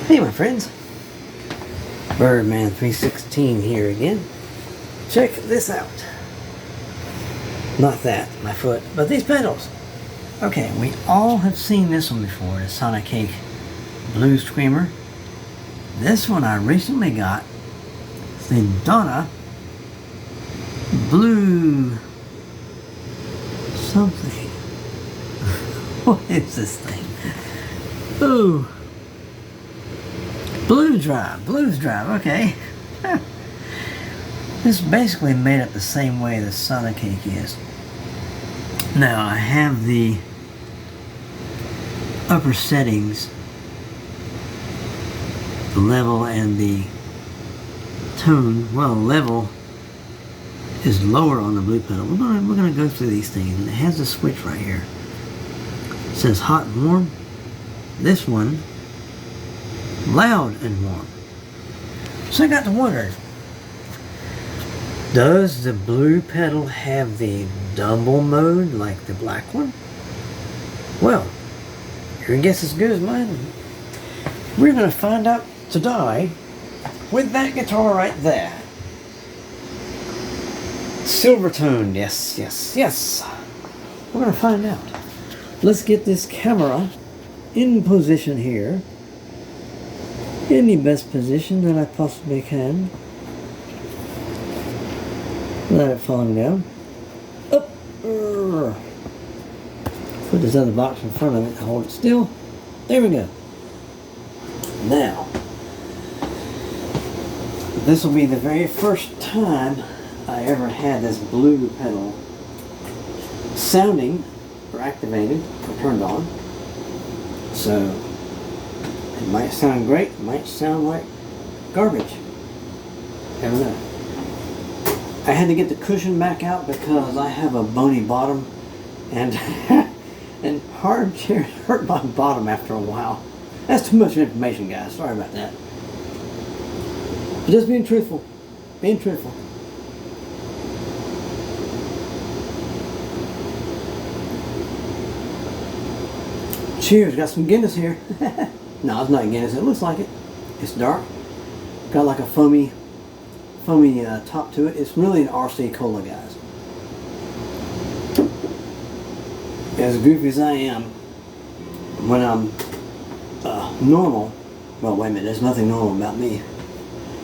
Hey my friends, Birdman316 here again. Check this out. Not that, my foot, but these pedals. Okay, we all have seen this one before, the sonicake blue skreamer. This one I recently got, it's the Donna blue something. What is this thing? Ooh. Blues Drive, okay. This is basically made up the same way the sonicake is. Now I have the upper settings, the level and the tone. Well, level is lower on the blue pedal. We're gonna go through these things, and it has a switch right here. It says hot and warm. This one, loud and warm. So I got to wondering, does the blue pedal have the dumble mode like the black one? Well, your guess is as good as mine. We're going to find out today with that guitar right there. Silver toned, yes. We're going to find out. Let's get this camera in position here. In the best position that I possibly can. Let it fall down. Up. Put this other box in front of it to hold it still. There we go. Now, this will be the very first time I ever had this blue pedal sounding or activated or turned on. So, it might sound great, it might sound like garbage. Never know. I had to get the cushion back out because I have a bony bottom, and and hard chairs hurt my bottom after a while. That's too much information, guys. Sorry about that. But just being truthful. Being truthful. Cheers, got some Guinness here. No, it's not Guinness. It looks like it. It's dark. Got like a foamy top to it. It's really an RC Cola, guys. As goofy as I am, when I'm normal, well, wait a minute, there's nothing normal about me.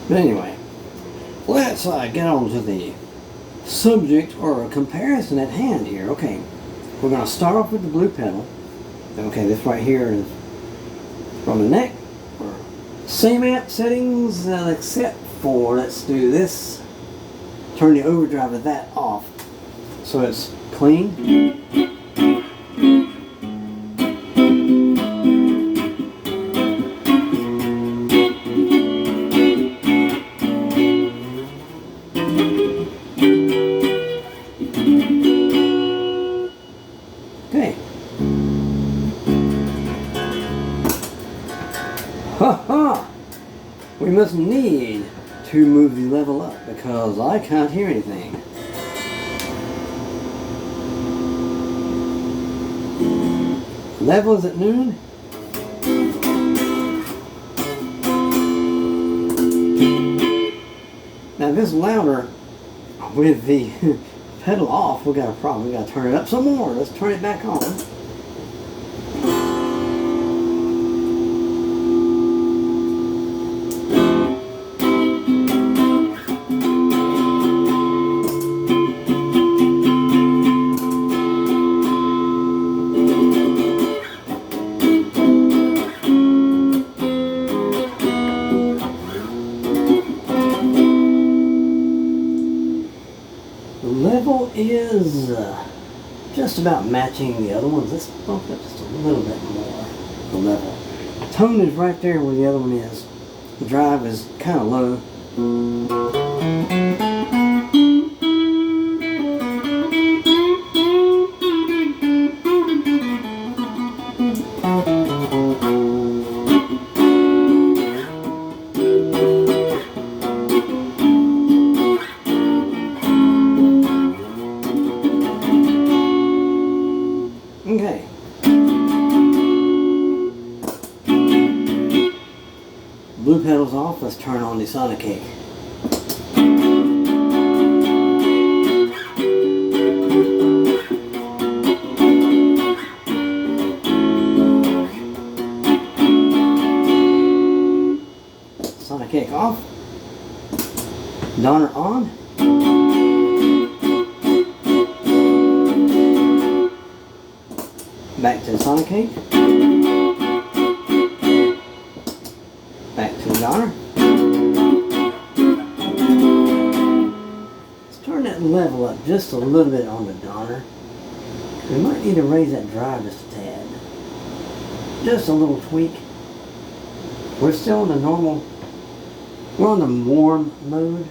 But anyway, let's get on to the subject or a comparison at hand here. Okay, we're going to start off with the blue pedal. Okay, this right here is from the neck. Same amp settings except for, let's do this, turn the overdrive of that off so it's clean. Okay. We must need to move the level up because I can't hear anything. Level is at noon. Now this is louder with the pedal off. We got a problem. We got to turn it up some more. Let's turn it back on. Level is just about matching the other ones. Let's bump it just a little bit more. The level. Tone is right there where the other one is. The drive is kind of low. blue pedal's off, let's turn on the sonicake. Sonicake off. Donner on. Back to the sonicake. Back to the donner. Let's turn that level up just a little bit on the donner. We might need to raise that drive just a tad. Just a little tweak. We're still in the normal. We're on the warm mode,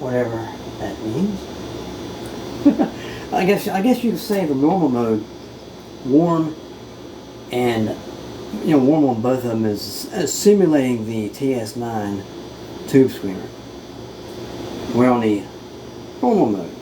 whatever that means. I guess you could say the normal mode, warm, and warm on both of them is simulating the TS9 tube screamer. We're on the normal mode.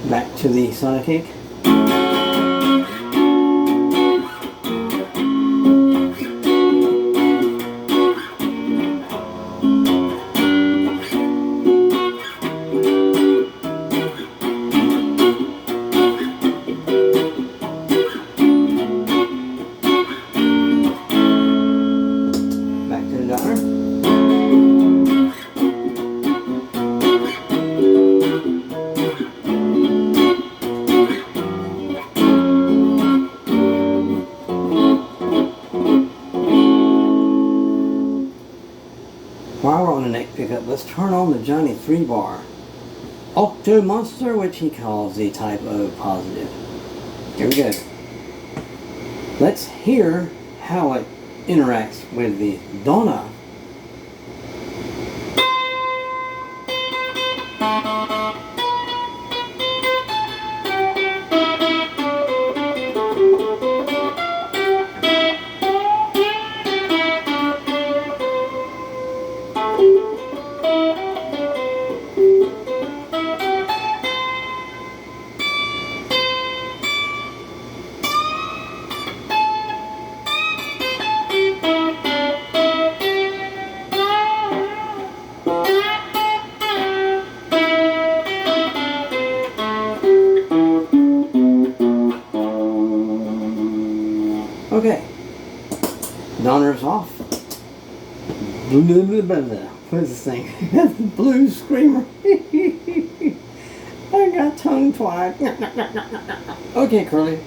Back to the sonicake. Back to the donner. While we're on the neck pickup, let's turn on the Johnny 3-bar Octo Monster, which he calls the Type O positive. Here we go. Let's hear how it interacts with the Donna. Okay, Donner's off. What is this thing? Blue Screamer. I got tongue tied. Okay, Curly.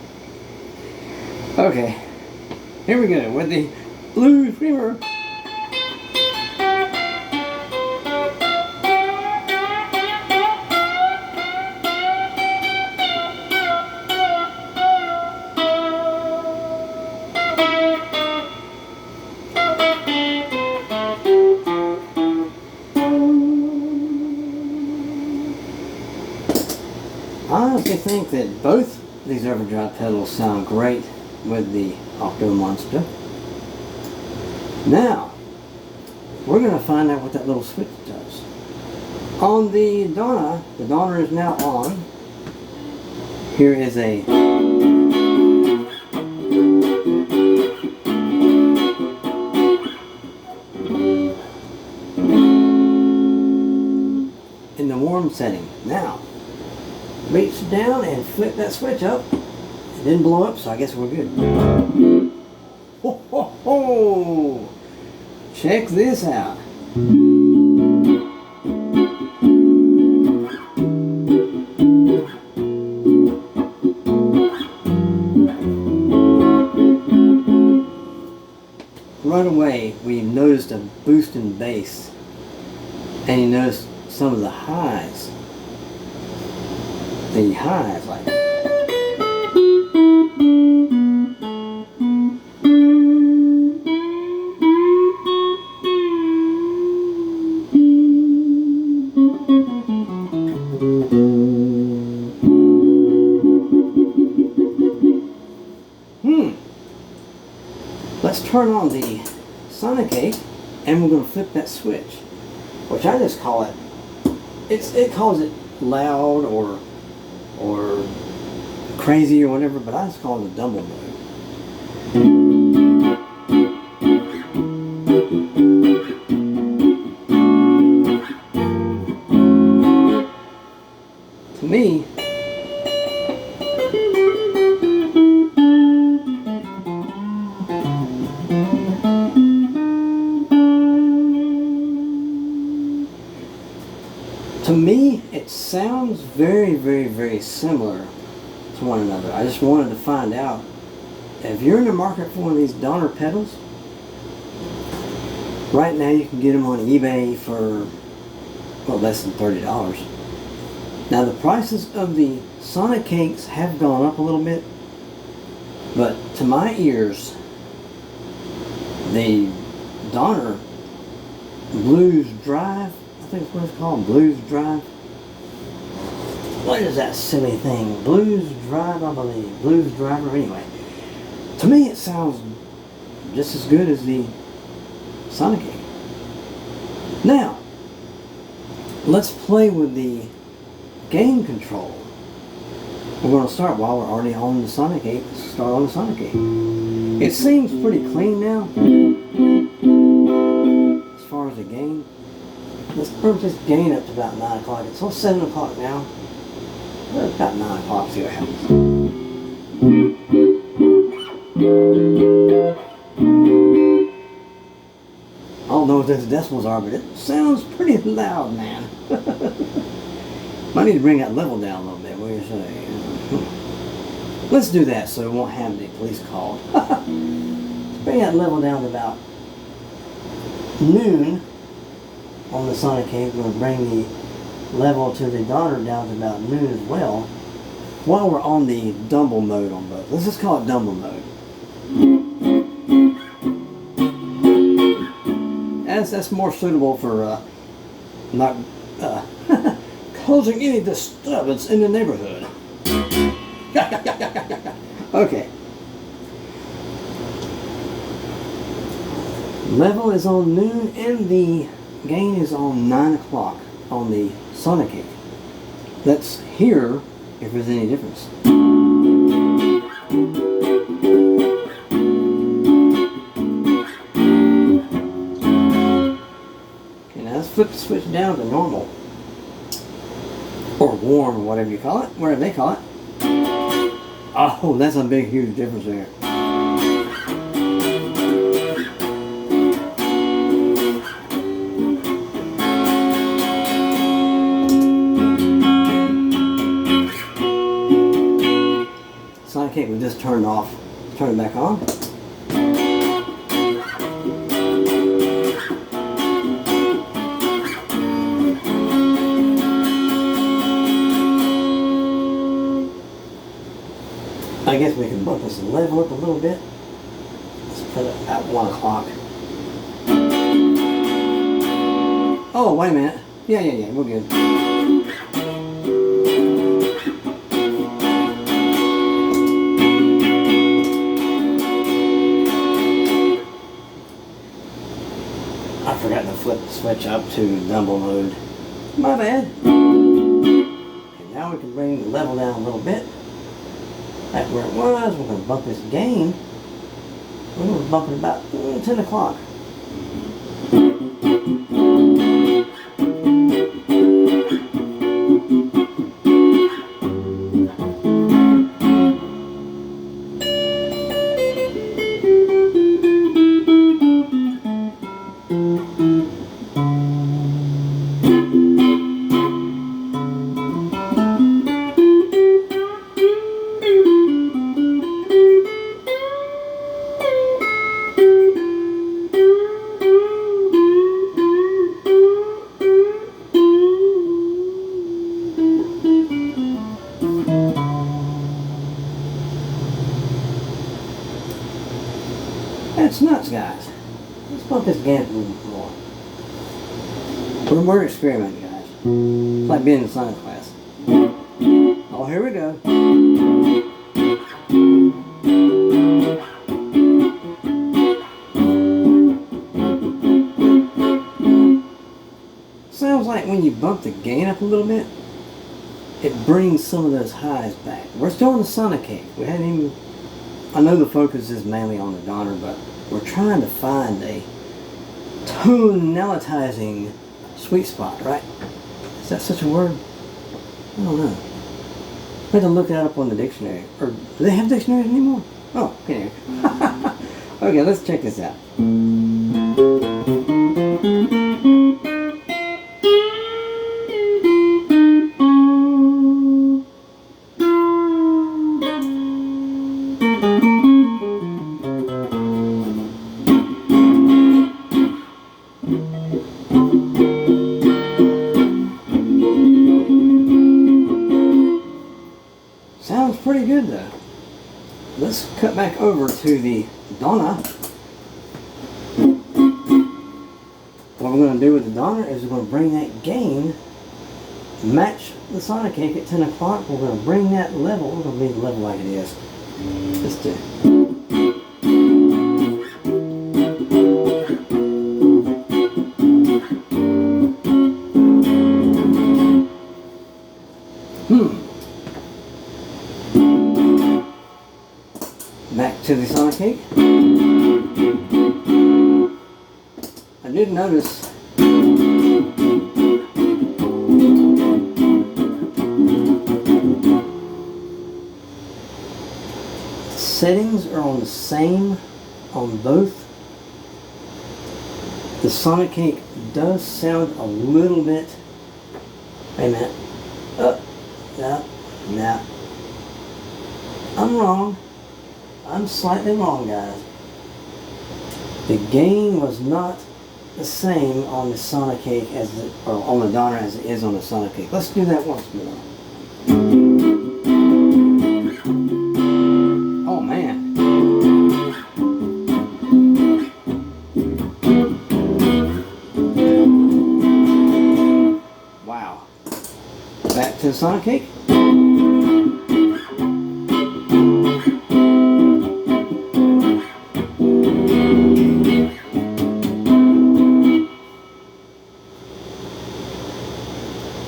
Okay, here we go with the Blue Screamer. I honestly think that both these overdrive pedals sound great with the Octo Monster. Now, we're going to find out what that little switch does. On the Donner is now on. Here is a in the warm setting. Now, reach down and flip that switch up. It didn't blow up, so I guess we're good. Ho, ho, ho. Check this out. Right away, we noticed a boost in bass, and you notice some of the highs. The highs, like Let's turn on the sonicake and we're going to flip that switch, which I just call it, it calls it loud or crazy or whatever, but I just call it a double mode. To me, it sounds very, very, very similar to one another. I just wanted to find out if you're in the market for one of these Donner pedals. Right now you can get them on eBay for, well, less than $30. Now the prices of the sonicakes have gone up a little bit, but to my ears, the Donner Blues Drive, I think it's what it's called, Blues Drive. What is that silly thing? Blues Drive, I believe. Blues Driver, anyway. To me it sounds just as good as the sonicake. Now, let's play with the gain control. We're going to start while we're already on the sonicake. Let's start on the sonicake. It seems pretty clean now as far as the gain. Let's bump this gain up to about 9 o'clock. It's all 7 o'clock now. Well, about 9 o'clock, see what happens. I don't know what those decibels are, but it sounds pretty loud, man. Might need to bring that level down a little bit. What do you say? Let's do that so we won't have the police called. Let's bring that level down to about noon on the sonicake. We're going to bring the level to the Donner down to about noon as well, while we're on the dumble mode on both. Let's just call it dumble mode. That's more suitable for not causing any disturbance in the neighborhood. Okay. Level is on noon and the gain is on 9 o'clock on the sonicake. Let's hear if there's any difference. Okay, now let's flip the switch down to normal. Or warm, or whatever you call it, whatever they call it. Oh, that's a big, huge difference there. Sonicake we just turned off. Turn it back on. I guess we can bump this level up a little bit. Let's put it at 1 o'clock. Oh, wait a minute. Yeah, we're good. I forgot to flip the switch up to dumble mode. My bad. Okay, now we can bring the level down a little bit. Back where it was, we're going to bump this gain. We're going to bump it about 10 o'clock. That's nuts, guys. Let's bump this gain up a little bit more. We're experimenting, guys. It's like being in science class. Oh, here we go. Sounds like when you bump the gain up a little bit, it brings some of those highs back. We're still on the sonicake. We haven't even... I know the focus is mainly on the Donner, but we're trying to find a tonalitizing sweet spot, right? Is that such a word? I don't know. I had to look that up on the dictionary. Or do they have dictionaries anymore? Oh, anyway. Okay, let's check this out. Sounds pretty good though. Let's cut back over to the Donner. What we're going to do with the Donner is we're going to bring that gain, match the sonicake at 10 o'clock. We're going to bring that level. We're going to leave the level like it is. Just to... Back to the sonicake. I did notice settings are on the same on both. The sonicake does sound a little bit... Wait a minute. No. I'm wrong. I'm slightly wrong, guys. The gain was not the same on the sonicake as the, or on the Donner as it is on the sonicake. Let's do that once more. Oh man. Wow. Back to the sonicake.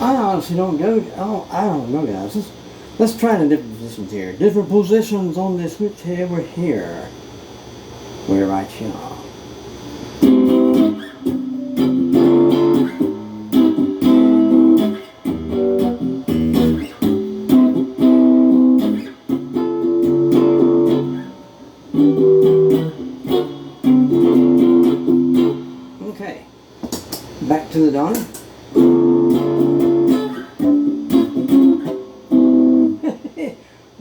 I honestly don't go. I don't know, guys. Let's try the different positions here. Different positions on this switch here. We're here. We're right here. Okay. Back to the Donner.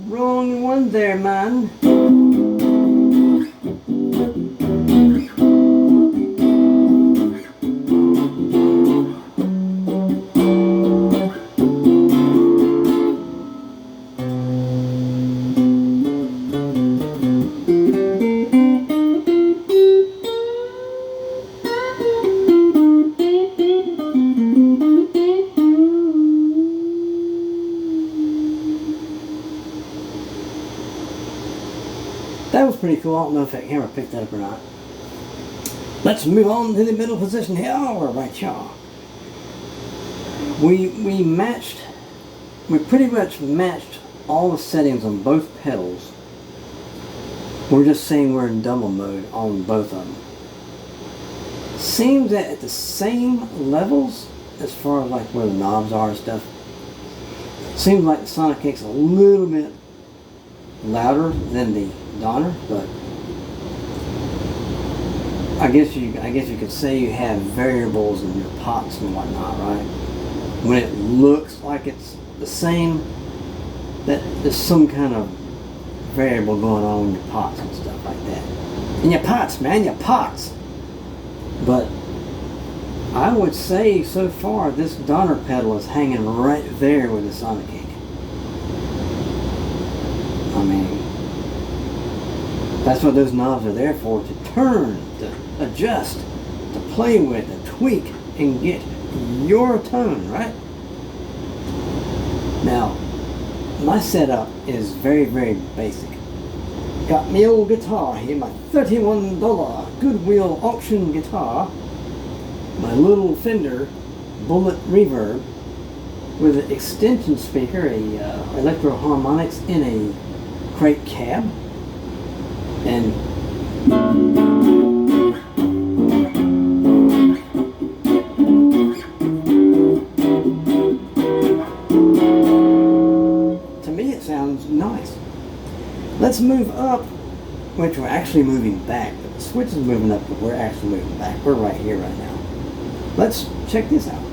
Wrong one there, man. That was pretty cool. I don't know if that camera picked that up or not. Let's move on to the middle position here. Oh, right here. We pretty much matched all the settings on both pedals. We're just saying we're in double mode on both of them. Seems that at the same levels, as far as like where the knobs are and stuff, seems like the sonicake's a little bit louder than the Donner, but I guess you could say you have variables in your pots and whatnot, right? When it looks like it's the same, that there's some kind of variable going on in your pots and stuff like that. In your pots, man, your pots. But I would say so far this Donner pedal is hanging right there with the sonicake. I mean, That's what those knobs are there for, to turn, to adjust, to play with, to tweak, and get your tone, right? Now, my setup is very, very basic. Got me old guitar here, my $31 Goodwill auction guitar, my little Fender Bullet Reverb with an extension speaker, a Electro Harmonics in a crate cab, and to me it sounds nice. Let's move up, which we're actually moving back. The switch is moving up, but we're actually moving back. We're right here right now. Let's check this out.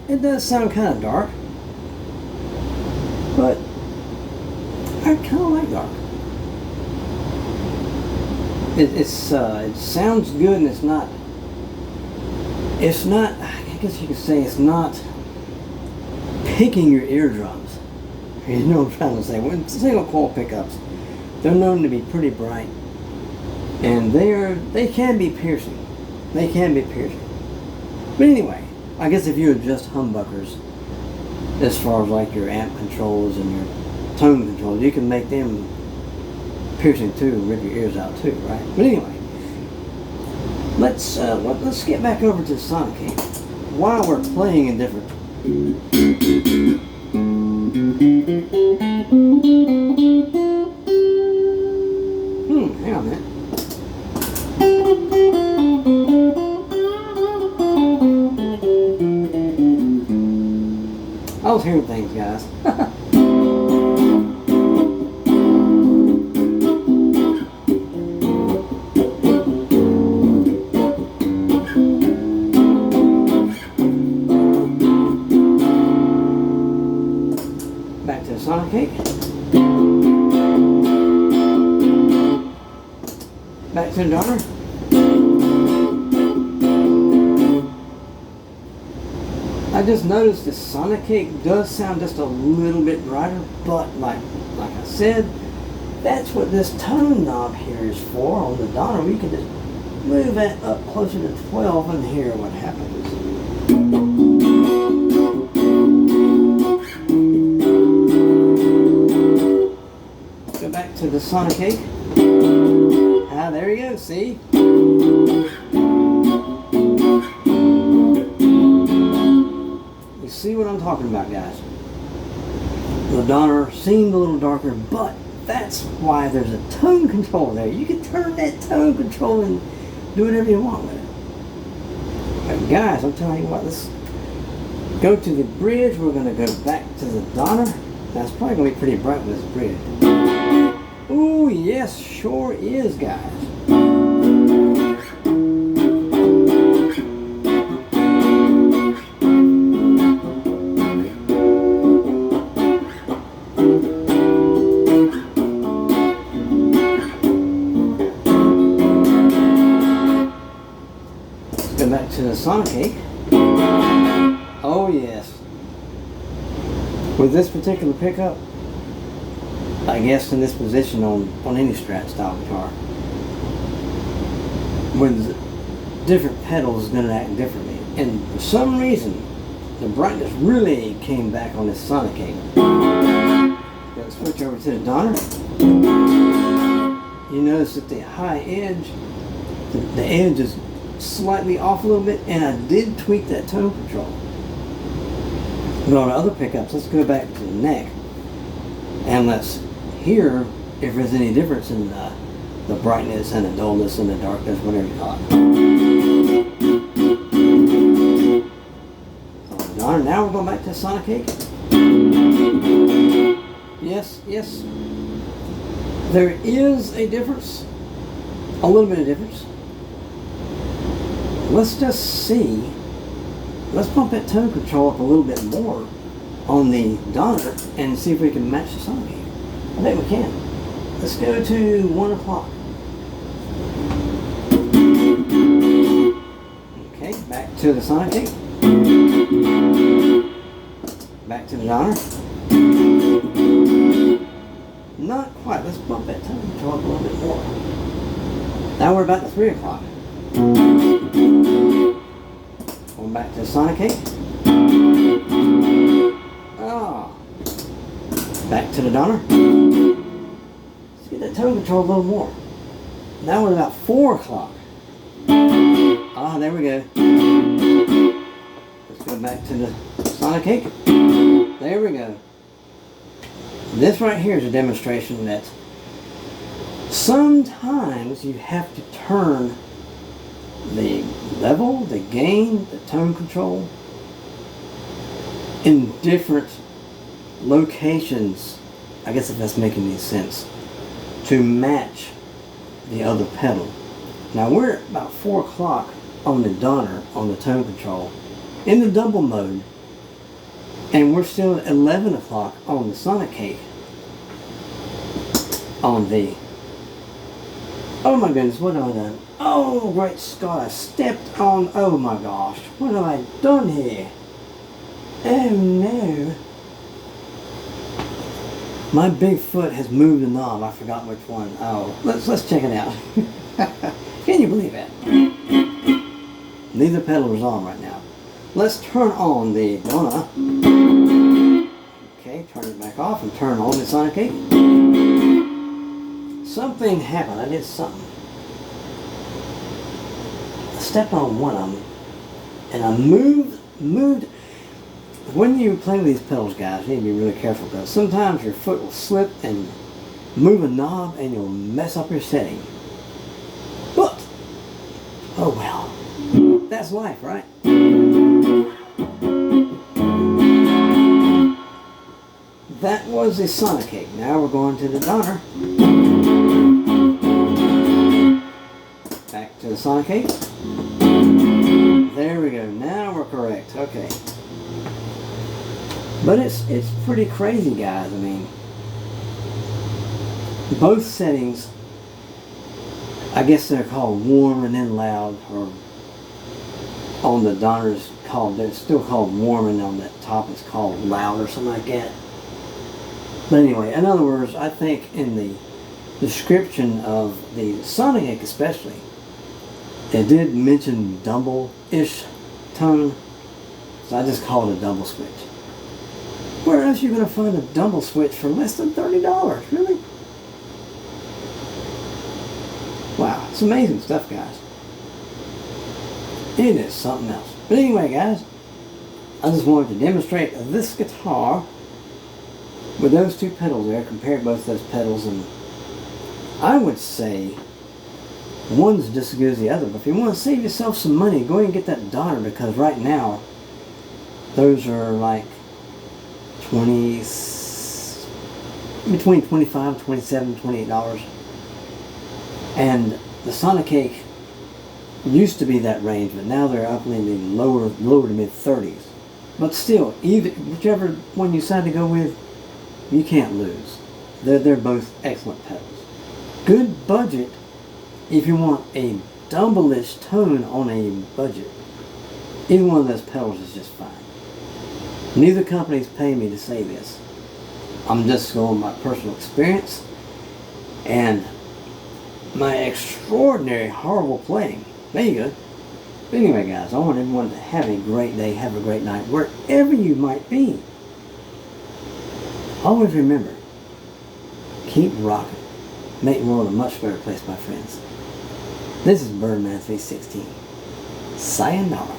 It does sound kind of dark, but I kind of like dark. It sounds good, and it's not, I guess you could say it's not picking your eardrums. You know what I'm trying to say. When single coil pickups, they're known to be pretty bright, and they can be piercing. They can be piercing. But anyway, I guess if you adjust humbuckers as far as like your amp controls and your tone controls, you can make them piercing too, and rip your ears out too, right? But anyway, let's get back over to the sonicake while we're playing in different. Hang on a minute. I was hearing things, guys. Back to the sonicake. Back to the daughter. I just noticed the sonicake does sound just a little bit brighter, but like I said, that's what this tone knob here is for. On the Donner, we can just move that up closer to 12 and hear what happens. Go back to the sonicake. Ah, there you go, see? See what I'm talking about, guys. The Donner seemed a little darker, but that's why there's a tone control there. You can turn that tone control and do whatever you want with it. But guys, I'm telling you what, let's go to the bridge. We're going to go back to the Donner. That's probably going to be pretty bright with this bridge. Ooh, yes, sure is, guys. Back to the sonicake. Oh yes. With this particular pickup, I guess in this position on any Strat style guitar, with different pedals is going to act differently. And for some reason, the brightness really came back on this sonicake. Let's switch over to the Donner. You notice that the high edge, the edge is slightly off a little bit, and I did tweak that tone control. But on the other pickups, let's go back to the neck and let's hear if there's any difference in the brightness and the dullness and the darkness, whatever you call it. Now we're going back to the sonicake. Yes, yes. There is a difference. A little bit of difference. Let's just see. Let's pump that tone control up a little bit more on the Donner and see if we can match the sonicake. I think we can. Let's go to 1 o'clock. Okay, back to the sonicake. Back to the Donner. Not quite. Let's bump that tone control up a little bit more. Now we're about to 3 o'clock. Going back to the sonicake. Ah. Back to the Donner. Let's get that tone control a little more. Now we're about 4 o'clock. Ah, there we go. Let's go back to the sonicake. There we go. This right here is a demonstration that sometimes you have to turn the level, the gain, the tone control in different locations, I guess if that's making any sense, to match the other pedal. Now we're at about 4 o'clock on the Donner on the tone control in the double mode, and we're still at 11 o'clock on the sonicake on the, oh my goodness, what have I done? Oh great Scott, I stepped on, oh my gosh, what have I done here? Oh no. My big foot has moved the knob. I forgot which one. Oh, let's check it out. Can you believe it? Neither pedal is on right now. Let's turn on the Donner. Okay, turn it back off and turn on the sonicake. Something happened. I did something. I stepped on one of them and I moved. When you play with these pedals, guys, you need to be really careful because sometimes your foot will slip and move a knob and you'll mess up your setting. But, oh well, that's life, right? That was the sonicake. Now we're going to the Donner. Back to the sonicake. There we go. Now we're correct. Okay. But it's pretty crazy, guys. I mean, both settings, I guess they're called warm and then loud, or on the Donner's called, they're still called warm, and on the top it's called loud or something like that. But anyway, in other words, I think in the description of the sonicake especially, it did mention double-ish tone, so I just call it a double switch. Where else are you going to find a double switch for less than $30? Really? Wow, it's amazing stuff, guys. It is something else. But anyway, guys, I just wanted to demonstrate this guitar with those two pedals there, compare both those pedals, and I would say one's just as good as the other. But if you want to save yourself some money, go ahead and get that Donner, because right now those are like between $25, $27, $28. And the sonicake used to be that range, but now they're up in the lower to mid 30s. But still, either whichever one you decide to go with, you can't lose. They're both excellent pedals. Good budget if you want a double-ish tone on a budget. Either one of those pedals is just fine. Neither company's paying me to say this. I'm just going by personal experience and my extraordinary horrible playing. There you go. But anyway, guys, I want everyone to have a great day, have a great night, wherever you might be. Always remember, keep rocking. Make the world a much better place, my friends. This is Birdman 316. Sayonara.